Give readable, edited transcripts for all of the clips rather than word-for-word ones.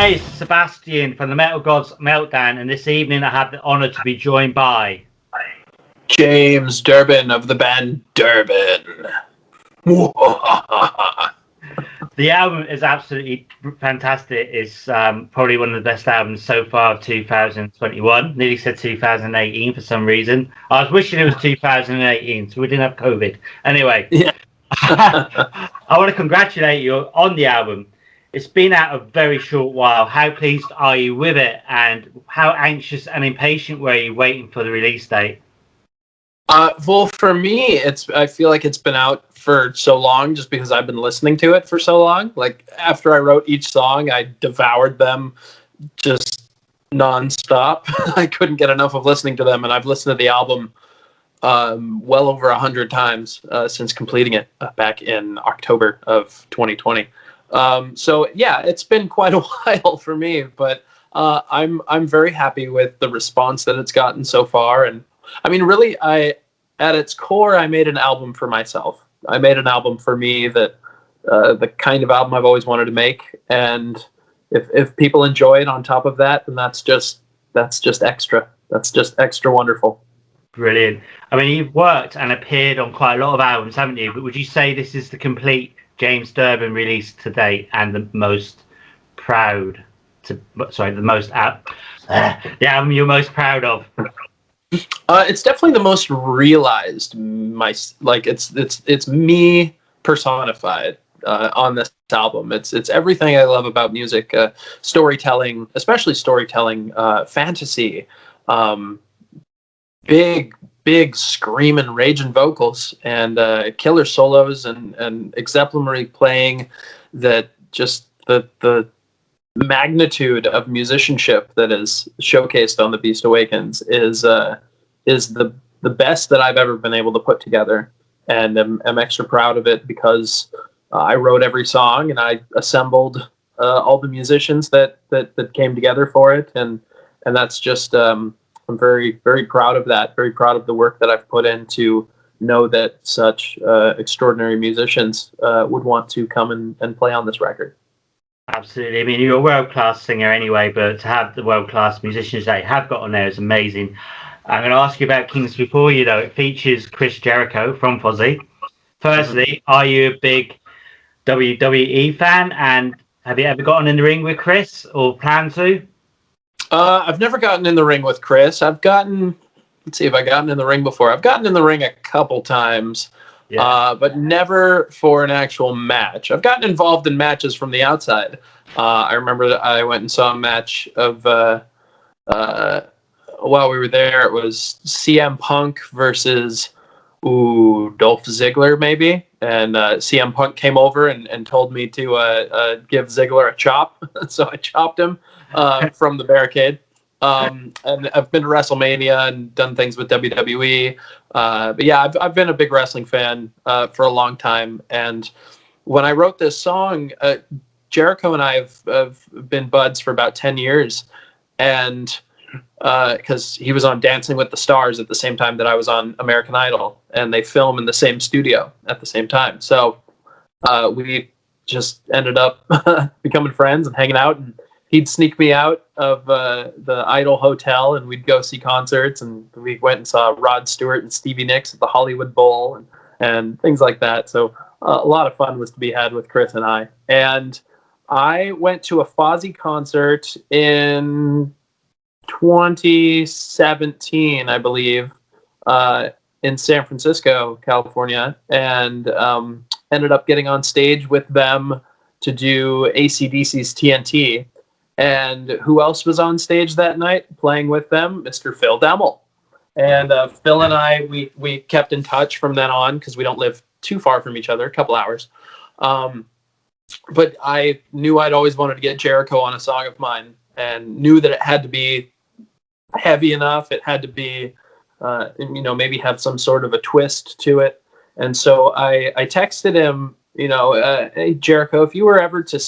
Hey, it's Sebastian from the Metal Gods Meltdown, and this evening I have the honour to be joined by James Durbin of the band Durbin. The album is absolutely fantastic. It's probably one of the best albums so far of 2021. Nearly said 2018 for some reason. I was wishing it was 2018, so we didn't have COVID. Anyway, Yeah. I want to congratulate you on the album. It's been out a very short while. How pleased are you with it, and how anxious and impatient were you waiting for the release date? Well, for me, I feel like it's been out for so long just because I've been listening to it for so long. Like, after I wrote each song, I devoured them just nonstop. I couldn't get enough of listening to them, and I've listened to the album well over 100 times since completing it back in October of 2020. So yeah, it's been quite a while for me, but I'm very happy with the response that it's gotten so far. And I mean, really, at its core, I made an album for myself. I made an album for me that the kind of album I've always wanted to make. And if people enjoy it on top of that, then that's just extra. That's just extra wonderful. Brilliant. I mean, you've worked and appeared on quite a lot of albums, haven't you? But would you say this is the complete James Durbin release to date and the most proud to? Sorry, the album you're most proud of? It's definitely the most realized. It's me personified on this album. It's everything I love about music, storytelling, especially storytelling, fantasy, big screaming, raging vocals, and killer solos, and exemplary playing. That just the magnitude of musicianship that is showcased on the Beast Awakens is the best that I've ever been able to put together, and I'm extra proud of it because I wrote every song and I assembled all the musicians that came together for it, and that's just I'm very, very proud of that. Very proud of the work that I've put in to know that such extraordinary musicians would want to come and play on this record. Absolutely. I mean, you're a world-class singer anyway, but to have the world-class musicians that you have got on there is amazing. I'm going to ask you about Kings Before You, though. It features Chris Jericho from Fozzy. Firstly, are you a big WWE fan, and have you ever gotten in the ring with Chris or plan to? I've never gotten in the ring with Chris. Let's see if I've gotten in the ring before. I've gotten in the ring a couple times, but never for an actual match. I've gotten involved in matches from the outside. I remember that I went and saw a match of, while we were there, it was CM Punk versus Dolph Ziggler, maybe. And CM Punk came over and told me to give Ziggler a chop. So I chopped him from the barricade. And I've been to WrestleMania and done things with WWE. But yeah, I've been a big wrestling fan for a long time. And when I wrote this song, Jericho and I have been buds for about 10 years. And because he was on Dancing with the Stars at the same time that I was on American Idol, and they film in the same studio at the same time. So we just ended up becoming friends and hanging out, and he'd sneak me out of the Idol hotel, and we'd go see concerts, and we went and saw Rod Stewart and Stevie Nicks at the Hollywood Bowl and things like that. So a lot of fun was to be had with Chris and I. And I went to a Fozzy concert in 2017, I believe, in San Francisco, California, and ended up getting on stage with them to do AC/DC's TNT. And who else was on stage that night playing with them? Mr. Phil Demmel. And Phil and I, we kept in touch from then on because we don't live too far from each other, a couple hours. But I knew I'd always wanted to get Jericho on a song of mine, and knew that it had to be heavy enough. It had to be, maybe have some sort of a twist to it. And so I texted him, hey, Jericho, if you were to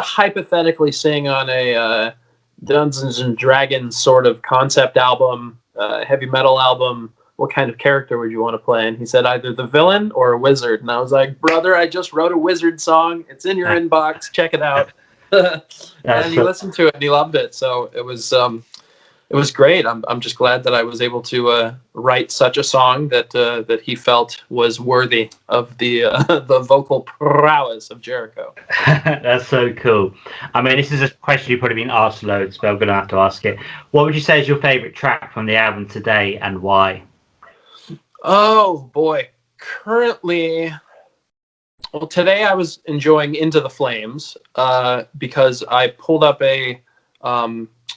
hypothetically sing on a Dungeons and Dragons sort of concept album, heavy metal album, what kind of character would you want to play? And he said either the villain or a wizard. And I was like, brother, I just wrote a wizard song. It's in your inbox. Check it out. And he listened to it and he loved it. So it was great. I'm just glad that I was able to write such a song that he felt was worthy of the the vocal prowess of Jericho. That's so cool. I mean, this is a question you've probably been asked loads, but I'm going to have to ask it. What would you say is your favorite track from the album today, and why? Oh boy, currently, well, today I was enjoying Into the Flames because I pulled up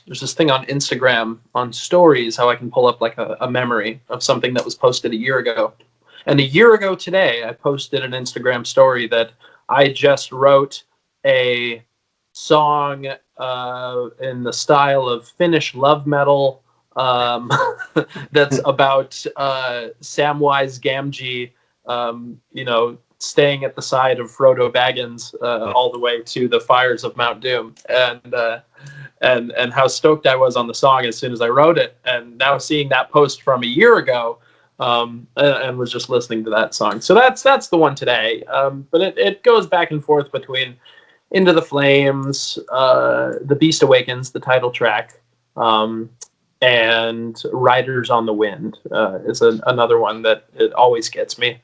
there's this thing on Instagram on stories, how I can pull up like a memory of something that was posted a year ago. And a year ago today, I posted an Instagram story that I just wrote a song in the style of Finnish love metal that's about Samwise Gamgee, staying at the side of Frodo Baggins all the way to the fires of Mount Doom, and how stoked I was on the song as soon as I wrote it, and now seeing that post from a year ago, and was just listening to that song. So that's the one today. But it goes back and forth between Into the Flames, the Beast Awakens, the title track, and Riders on the Wind is another one that it always gets me.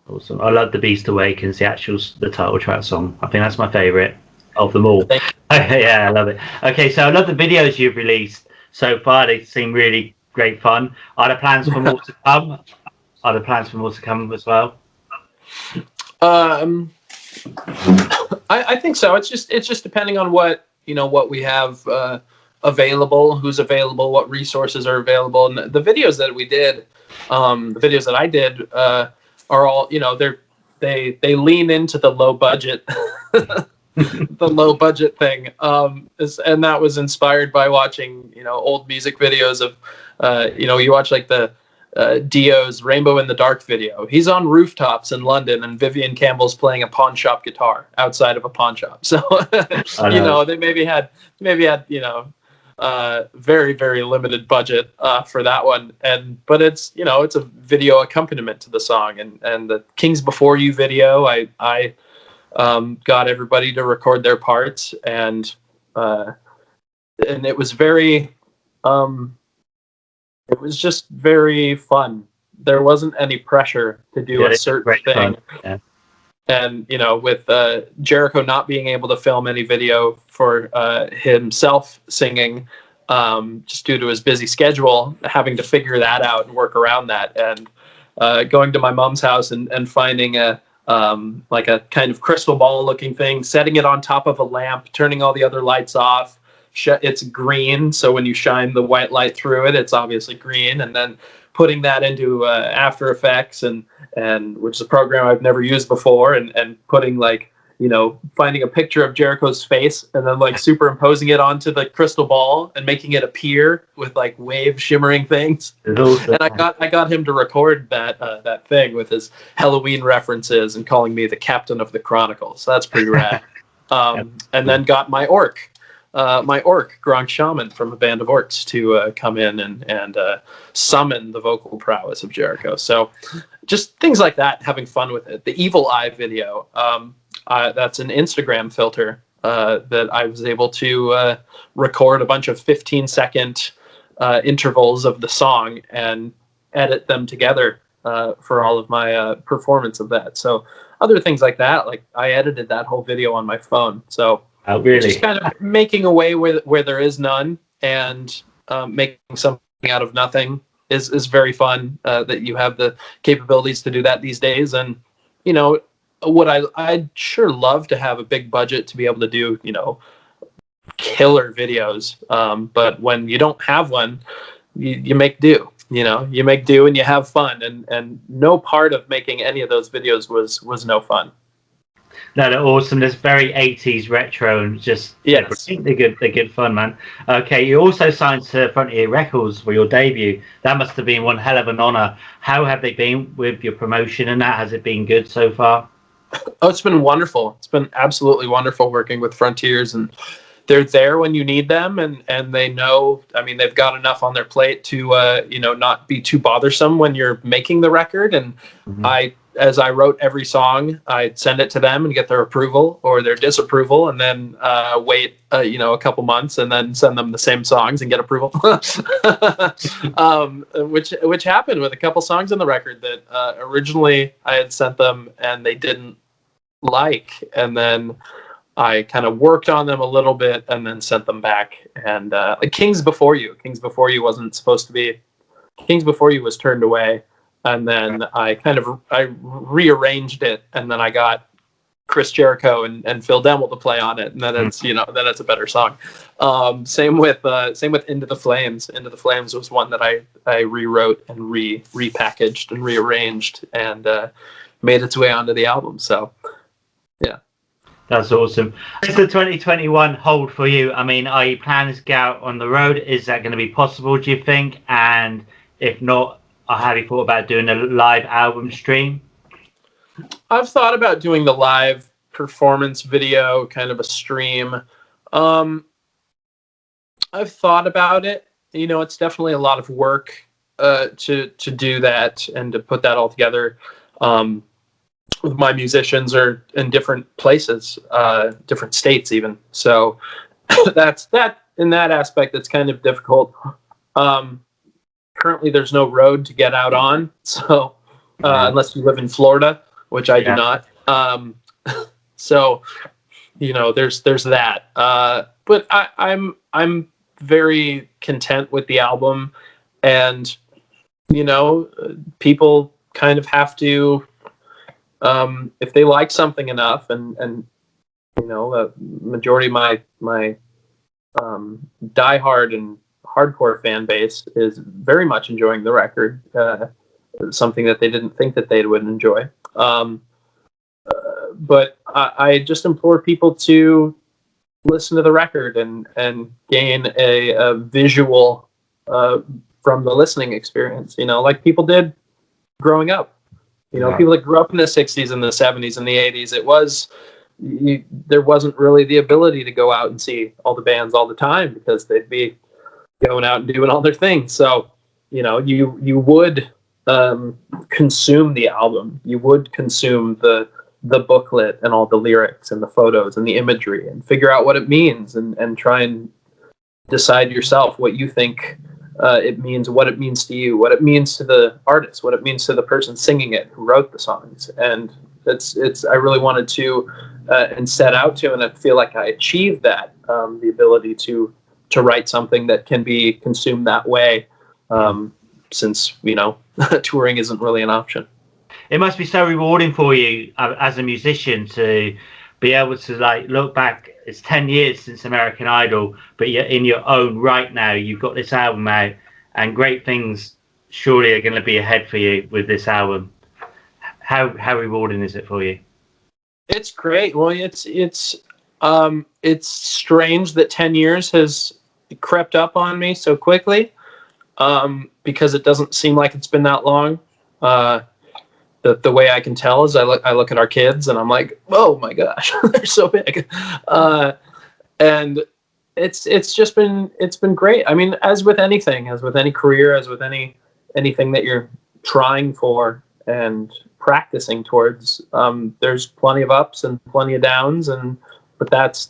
Awesome. I love the Beast Awakens, the title track song. I think that's my favorite of them all. Yeah, I love it. Okay, so I love the videos you've released so far. They seem really great fun. Are there plans for more to come? Are there plans for more to come as well? I think so. It's just depending on what we have available, who's available, what resources are available, and the videos that we did, the videos that I did are all they lean into the low budget. The low budget thing, and that was inspired by watching old music videos of you watch like the Dio's Rainbow in the Dark video. He's on rooftops in London and Vivian Campbell's playing a pawn shop guitar outside of a pawn shop. So they maybe had very, very limited budget for that one, but it's it's a video accompaniment to the song, and the Kings Before You video, I got everybody to record their parts, and it was very it was just very fun. There wasn't any pressure to do a certain thing. Yeah. And with Jericho not being able to film any video for himself singing, just due to his busy schedule, having to figure that out and work around that, and going to my mom's house and finding a kind of crystal ball looking thing, setting it on top of a lamp, turning all the other lights off. It's green, so when you shine the white light through it, it's obviously green, and then putting that into After Effects, and which is a program I've never used before, and putting finding a picture of Jericho's face and then superimposing it onto the crystal ball and making it appear with wave shimmering things. And I got him to record that thing with his Halloween references and calling me the Captain of the Chronicles. So that's pretty rad. And then got my orc Gronk Shaman from a band of orcs to come in and summon the vocal prowess of Jericho. So just things like that, having fun with it. The Evil Eye video, that's an Instagram filter that I was able to record a bunch of 15-second intervals of the song and edit them together for all of my performance of that. So other things like that, I edited that whole video on my phone. So really? Just kind of making a way where there is none, and making something out of nothing is very fun. That you have the capabilities to do that these days, and what I'd sure love to have a big budget to be able to do killer videos. But when you don't have one, you make do. You make do and you have fun, and no part of making any of those videos was no fun. No, they're awesome. They're very 80s retro and just yes. They're good fun, man. Okay, you also signed to Frontier Records for your debut. That must have been one hell of an honor. How have they been with your promotion and that? Has it been good so far? Oh, it's been wonderful. It's been absolutely wonderful working with Frontiers, and they're there when you need them, and they know, they've got enough on their plate to not be too bothersome when you're making the record. And as I wrote every song, I'd send it to them and get their approval or their disapproval, and then wait, a couple months, and then send them the same songs and get approval. Which happened with a couple songs on the record that originally I had sent them and they didn't like, and then I kind of worked on them a little bit and then sent them back. And like Kings Before You wasn't supposed to be. Kings Before You was turned away. And then I rearranged it, and then I got Chris Jericho and Phil Demmel to play on it, and then it's a better song. Same with Into the Flames. Into the Flames was one that I rewrote and repackaged and rearranged and made its way onto the album. So yeah, that's awesome. What's the 2021 hold for you? I mean, are you planning to go out on the road? Is that going to be possible, do you think? And if not, have you thought about doing a live album stream? I've thought about doing the live performance video, kind of a stream. I've thought about it. It's definitely a lot of work to do that and to put that all together. My musicians are in different places, different states even. So that's that. In that aspect, it's kind of difficult. Currently, there's no road to get out on, so unless you live in Florida, which I do not. So, there's that. But I'm very content with the album, and people kind of have to, if they like something enough, and the majority of my diehard and hardcore fan base is very much enjoying the record, something that they didn't think that they would enjoy. But I just implore people to listen to the record and gain a visual from the listening experience, like people did growing up. People that grew up in the 60s and the 70s and the 80s, there wasn't really the ability to go out and see all the bands all the time because they'd be going out and doing all their things. So, you would consume the album. You would consume the booklet and all the lyrics and the photos and the imagery and figure out what it means and try and decide yourself what you think it means, what it means to you, what it means to the artist, what it means to the person singing it who wrote the songs. And I really wanted to and set out to, and I feel like I achieved that, the ability to write something that can be consumed that way, since touring isn't really an option. It must be so rewarding for you as a musician to be able to look back. It's 10 years since American Idol, but you're in your own right now. You've got this album out, and great things surely are going to be ahead for you with this album. How rewarding is it for you? It's great. Well, it's strange that 10 years has crept up on me so quickly, because it doesn't seem like it's been that long. The way I can tell is I look at our kids and I'm like, oh my gosh, they're so big. And it's been great. I mean, as with anything, as with any career, as with anything that you're trying for and practicing towards, there's plenty of ups and plenty of downs, but that's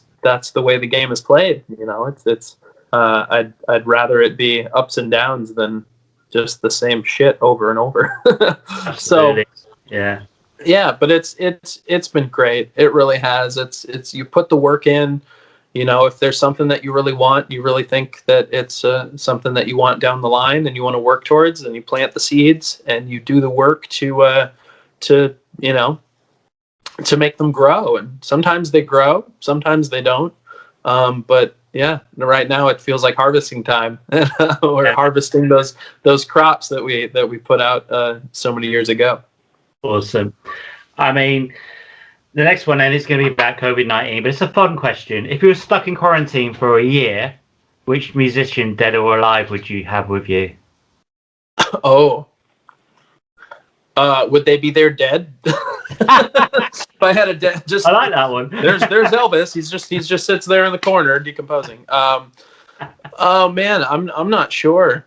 the way the game is played. I'd rather it be ups and downs than just the same shit over and over. So yeah, but it's been great. It really has. It's you put the work in. If there's something that you really want, you really think that it's something that you want down the line and you want to work towards, and you plant the seeds and you do the work to make them grow. And sometimes they grow, sometimes they don't. But yeah, right now it feels like harvesting time. We're harvesting those crops that we put out so many years ago. Awesome. I mean, the next one then is going to be about COVID-19, but it's a fun question. If you were stuck in quarantine for a year, which musician, dead or alive, would you have with you? Oh. Would they be there dead? If I had a dead, I like that one. there's Elvis. He just sits there in the corner decomposing. Oh man, I'm not sure.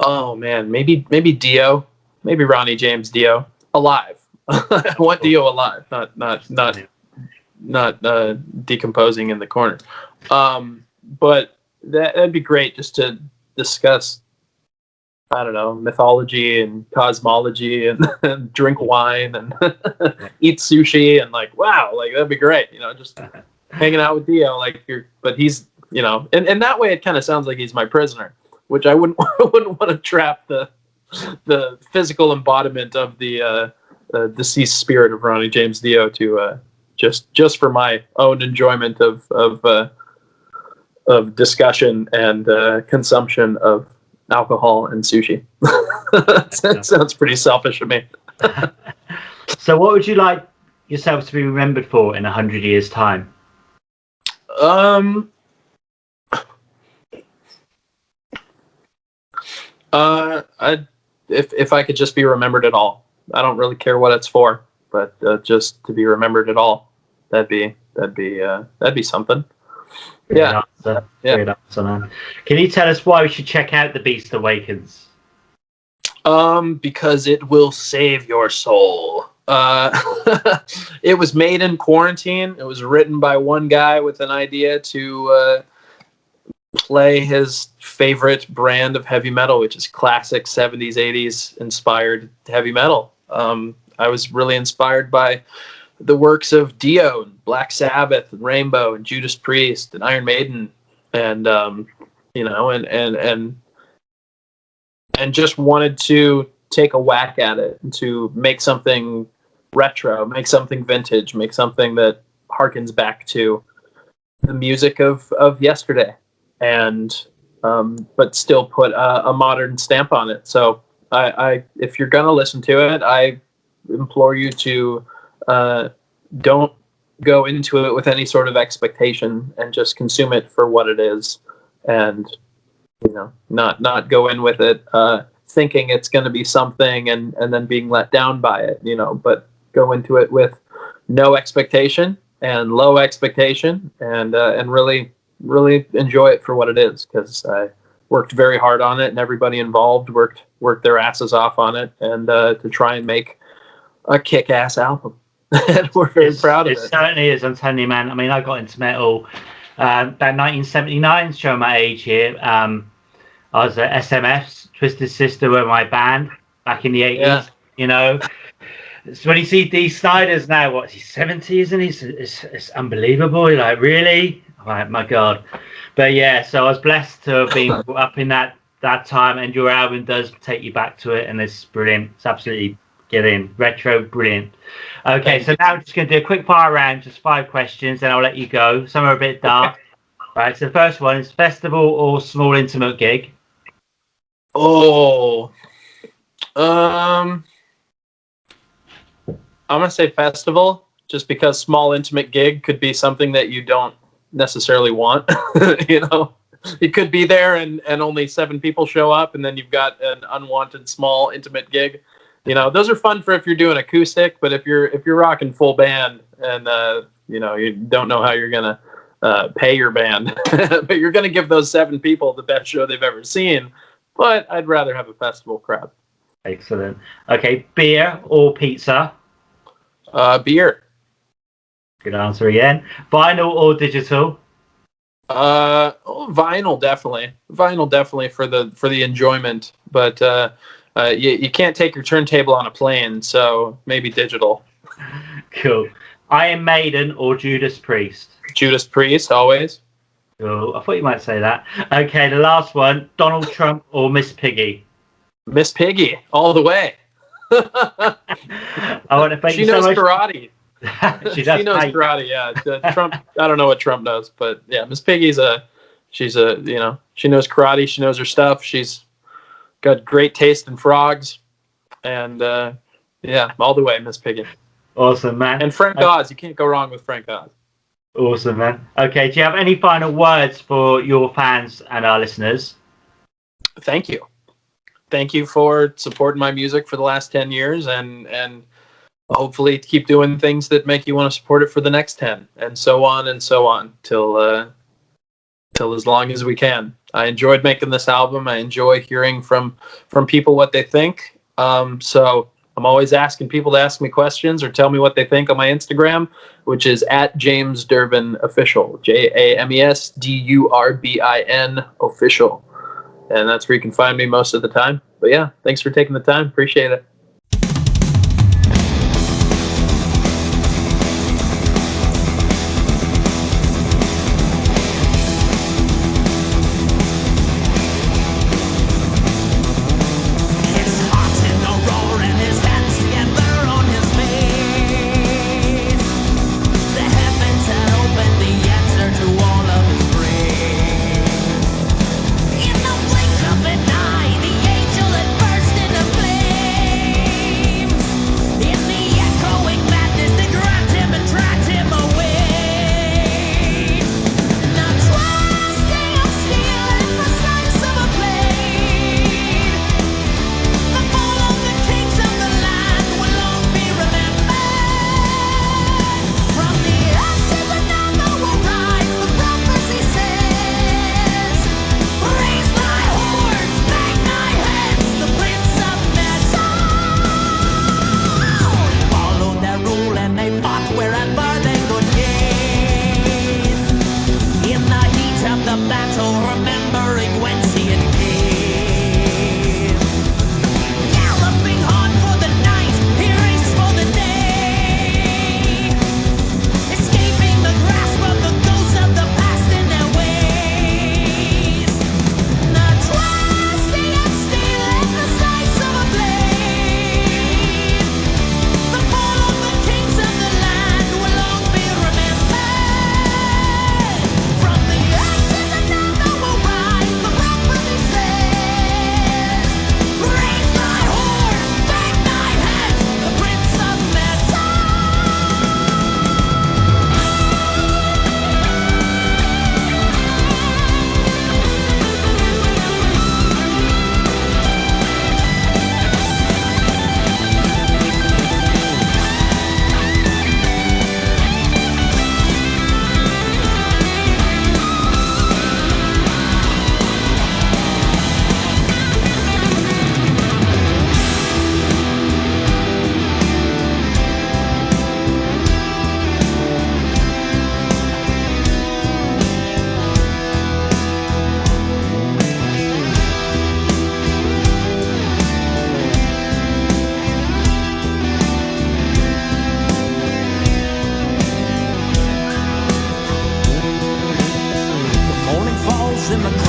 Oh man, maybe Dio, maybe Ronnie James Dio alive. I want Dio alive, not decomposing in the corner. But that'd be great just to discuss, I don't know, mythology and cosmology and drink wine and eat sushi and like, wow, like that'd be great. Just hanging out with Dio, but he's, and that way it kind of sounds like he's my prisoner, which I wouldn't want to trap the physical embodiment of the deceased spirit of Ronnie James Dio to just for my own enjoyment of discussion and consumption of alcohol and sushi. That sounds pretty selfish to me. So what would you like yourself to be remembered for in 100 years' time? If I could just be remembered at all. I don't really care what it's for, but just to be remembered at all, that'd be something. Great answer. Great answer, man. Can you tell us why we should check out The Beast Awakens? Because it will save your soul. It was made in quarantine. It was written by one guy with an idea to play his favorite brand of heavy metal, which is classic 70s, 80s inspired heavy metal. I was really inspired by the works of Dio and Black Sabbath and Rainbow and Judas Priest and Iron Maiden, and and just wanted to take a whack at it and to make something retro, make something vintage, make something that harkens back to the music of yesterday, and but still put a modern stamp on it. So I if you're gonna listen to it, I implore you to don't go into it with any sort of expectation and just consume it for what it is, and not go in with it thinking it's going to be something and then being let down by it, but go into it with no expectation and low expectation, and really enjoy it for what it is, because I worked very hard on it, and everybody involved worked their asses off on it, and to try and make a kick-ass album. And we're very proud of it. It certainly is. I'm telling you, man. I mean, I got into metal about 1979, showing my age here. I was at SMF's Twisted Sister were my band back in the 80s. Yeah. So when you see Dee Snider's now, what, he's 70, isn't he? It's unbelievable. You're like, really? Oh, my God. But yeah, so I was blessed to have been brought up in that time, and your album does take you back to it, and it's brilliant. It's absolutely retro, brilliant. Okay, so now I'm just going to do a quick fire round, just 5 questions, then I'll let you go. Some are a bit dark. Right, so the first one is festival or small intimate gig? Oh, I'm gonna say festival, just because small intimate gig could be something that you don't necessarily want. You could be there and only 7 people show up, and then you've got an unwanted small intimate gig. Those are fun for if you're doing acoustic, but if you're rocking full band and you don't know how you're gonna pay your band, but you're gonna give those 7 people the best show they've ever seen. But I'd rather have a festival crowd. Excellent. Okay, beer or pizza? Beer. Good answer again. Vinyl or digital? Vinyl definitely. Vinyl definitely for the enjoyment. But you can't take your turntable on a plane, so maybe digital. Cool. Iron Maiden or Judas Priest? Judas Priest, always. Cool. I thought you might say that. Okay, the last one. Donald Trump or Miss Piggy? Miss Piggy, all the way. I want to thank she you so knows much. karate. She knows karate. Yeah, Trump. I don't know what Trump knows, but yeah, Miss Piggy's she knows karate. She knows her stuff. She's got great taste in frogs, and all the way, Miss Piggy. Awesome, man. And Frank Oz. You can't go wrong with Frank Oz. Awesome, man. Okay, do you have any final words for your fans and our listeners? Thank you. Thank you for supporting my music for the last 10 years, and hopefully keep doing things that make you want to support it for the next 10, and so on till till as long as we can. I enjoyed making this album. I enjoy hearing from people what they think. So I'm always asking people to ask me questions or tell me what they think on my Instagram, which is at James Durbin Official, JamesDurbin Official. And that's where you can find me most of the time. But yeah, thanks for taking the time. Appreciate it. in the